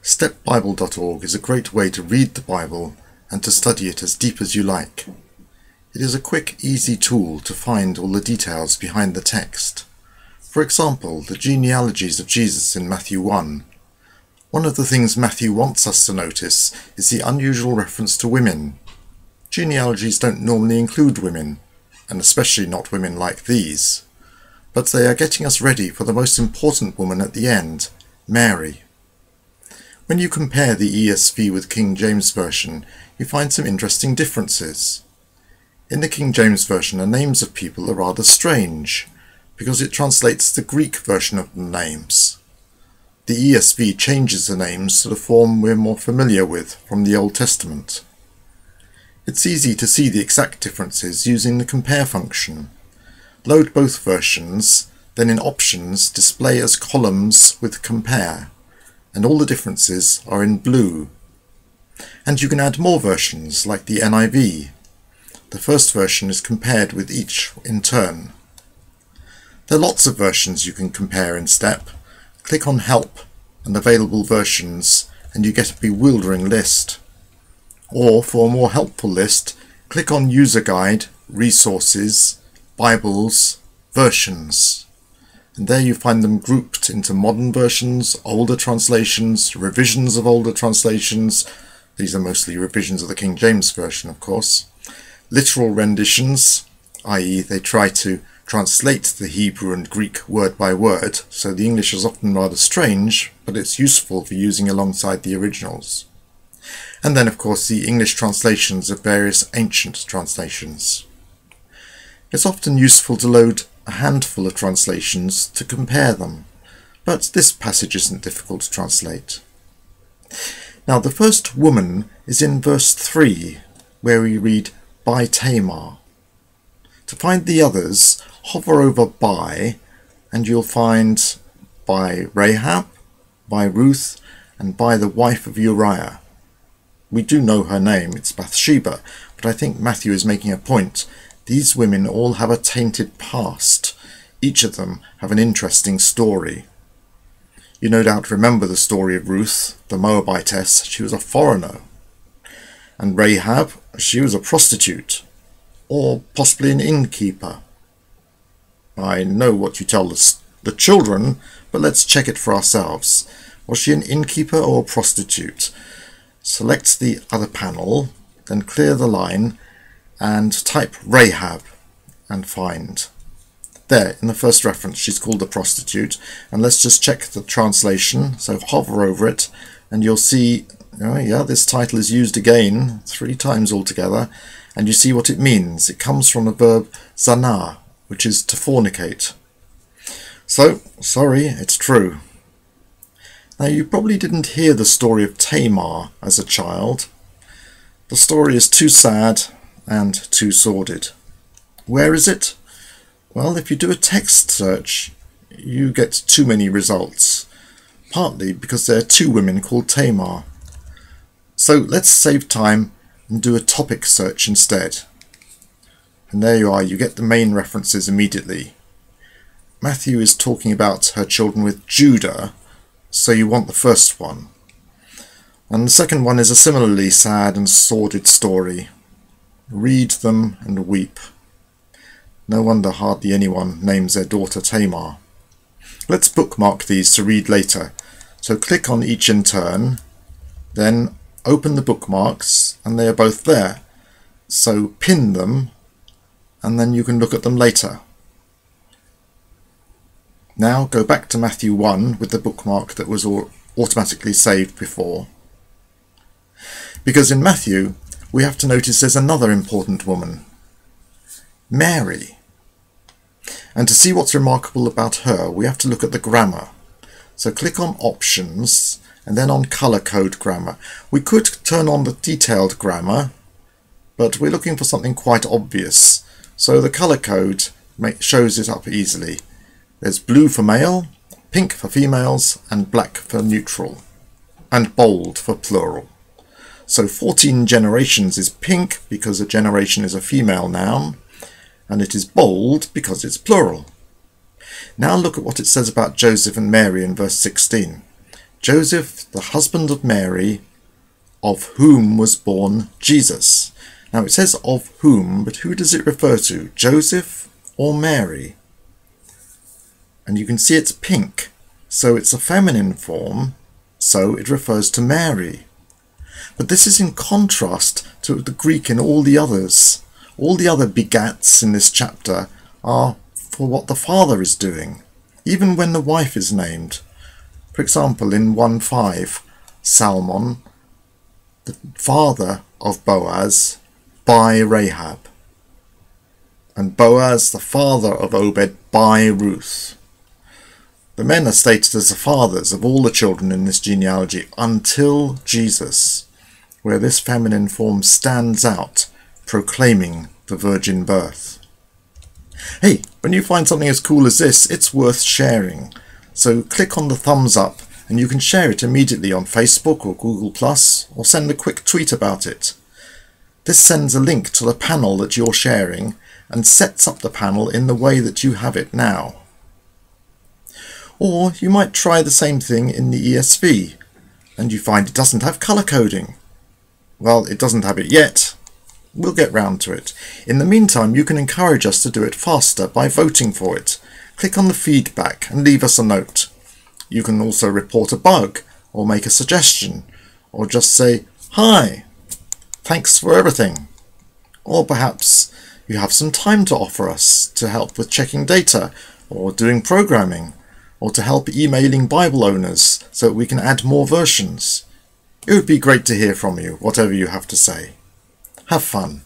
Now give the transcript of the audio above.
stepbible.org is a great way to read the Bible and to study it as deep as you like. It is a quick, easy tool to find all the details behind the text. For example, the genealogies of Jesus in Matthew 1. One of the things Matthew wants us to notice is the unusual reference to women. Genealogies don't normally include women, and especially not women like these. But they are getting us ready for the most important woman at the end, Mary. When you compare the ESV with King James Version, you find some interesting differences. In the King James Version, the names of people are rather strange, because it translates the Greek version of the names. The ESV changes the names to the form we're more familiar with from the Old Testament. It's easy to see the exact differences using the compare function. Load both versions, then in options display as columns with compare, and all the differences are in blue. And you can add more versions like the NIV. The first version is compared with each in turn. There are lots of versions you can compare in STEP. Click on Help and Available Versions and you get a bewildering list. Or for a more helpful list, click on User Guide, Resources, Bibles, Versions. And there you find them grouped into modern versions, older translations, revisions of older translations. These are mostly revisions of the King James Version, of course. Literal renditions, i.e. they try to translate the Hebrew and Greek word by word, so the English is often rather strange, but it's useful for using alongside the originals. And then, of course, the English translations of various ancient translations. It's often useful to load a handful of translations to compare them, but this passage isn't difficult to translate. Now, the first woman is in verse 3, where we read, by Tamar. To find the others, hover over by, and you'll find by Rahab, by Ruth, and by the wife of Uriah. We do know her name, it's Bathsheba, but I think Matthew is making a point. These women all have a tainted past. Each of them have an interesting story. You no doubt remember the story of Ruth, the Moabitess. She was a foreigner. And Rahab, she was a prostitute, or possibly an innkeeper. I know what you tell the children, but let's check it for ourselves. Was she an innkeeper or a prostitute? Select the other panel, then clear the line, and type Rahab and find. There, in the first reference, she's called a prostitute. And let's just check the translation. So hover over it, and you'll see, oh yeah, this title is used again 3 times altogether. And you see what it means. It comes from the verb zanah, which is to fornicate. So, sorry, it's true. Now, you probably didn't hear the story of Tamar as a child. The story is too sad and too sordid. Where is it? Well, if you do a text search, you get too many results, partly because there are 2 women called Tamar. So let's save time and do a topic search instead. And there you are, you get the main references immediately. Matthew is talking about her children with Judah, so you want the first one. And the second one is a similarly sad and sordid story. Read them and weep. No wonder hardly anyone names their daughter Tamar. Let's bookmark these to read later. So click on each in turn, then open the bookmarks, and they are both there. So pin them, and then you can look at them later. Now go back to Matthew 1 with the bookmark that was automatically saved before. Because in Matthew, we have to notice there's another important woman, Mary. And to see what's remarkable about her, we have to look at the grammar. So click on Options, and then on Colour Code Grammar. We could turn on the detailed grammar, but we're looking for something quite obvious. So the colour code shows it up easily. There's blue for male, pink for females, and black for neutral, and bold for plural. So 14 generations is pink because a generation is a female noun, and it is bold because it's plural. Now look at what it says about Joseph and Mary in verse 16. Joseph, the husband of Mary, of whom was born Jesus. Now it says of whom, but who does it refer to? Joseph or Mary? And you can see it's pink, so it's a feminine form, so it refers to Mary. But this is in contrast to the Greek in all the others. All the other begats in this chapter are for what the father is doing, even when the wife is named. For example, in 1:5, Salmon, the father of Boaz, by Rahab, and Boaz, the father of Obed, by Ruth. The men are stated as the fathers of all the children in this genealogy until Jesus, where this feminine form stands out, proclaiming the virgin birth. Hey, when you find something as cool as this, it's worth sharing. So click on the thumbs up and you can share it immediately on Facebook or Google+, or send a quick tweet about it. This sends a link to the panel that you're sharing and sets up the panel in the way that you have it now. Or you might try the same thing in the ESV and you find it doesn't have colour coding. Well, it doesn't have it yet. We'll get round to it. In the meantime, you can encourage us to do it faster by voting for it. Click on the feedback and leave us a note. You can also report a bug or make a suggestion or just say, "Hi, thanks for everything." Or perhaps you have some time to offer us to help with checking data or doing programming or to help emailing Bible owners so that we can add more versions. It would be great to hear from you, whatever you have to say. Have fun.